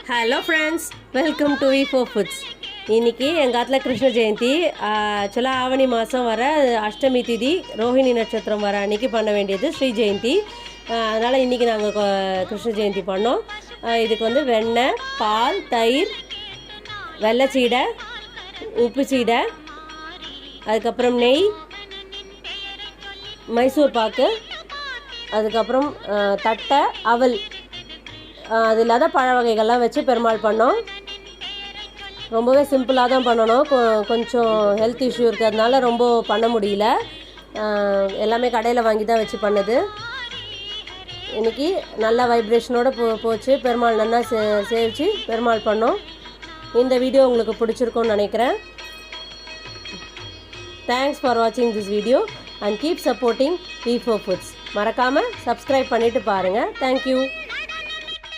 Hello friends, welcome to V4 foods. இன்றைக்கி எங்கள் ஆத்தில் கிருஷ்ண ஜெயந்தி. ஆக்சுவலாக ஆவணி மாதம் வர அஷ்டமி திதி ரோஹிணி நட்சத்திரம் வர அன்றைக்கி பண்ண வேண்டியது ஸ்ரீ ஜெயந்தி. அதனால் இன்றைக்கி நாங்கள் கிருஷ்ண ஜெயந்தி பண்ணோம். இதுக்கு வந்து வெண்ணெய், பால், தயிர், வெள்ளை சீடை, உப்பு சீடை, அதுக்கப்புறம் நெய், மைசூர் பாக்கு, அதுக்கப்புறம் தட்டை, அவல், அது இல்லாத பழ வகைகள்லாம் வச்சு பெருமாள் பண்ணோம். ரொம்பவே சிம்பிளாக தான் பண்ணணும். கொஞ்சம் ஹெல்த் இஷ்யூ இருக்கிறதுனால ரொம்ப பண்ண முடியல. எல்லாமே கடையில் வாங்கி தான் வச்சு பண்ணது. இன்றைக்கி நல்ல வைப்ரேஷனோடு போச்சு. பெருமாள் நல்லா சேவிச்சு பெருமாள் பண்ணோம். இந்த வீடியோ உங்களுக்கு பிடிச்சிருக்கும்னு நினைக்கிறேன். தேங்க்ஸ் ஃபார் வாட்சிங் this video and keep supporting V4 foods. மறக்காமல் சப்ஸ்கிரைப் பண்ணிவிட்டு பாருங்கள். தேங்க்யூ.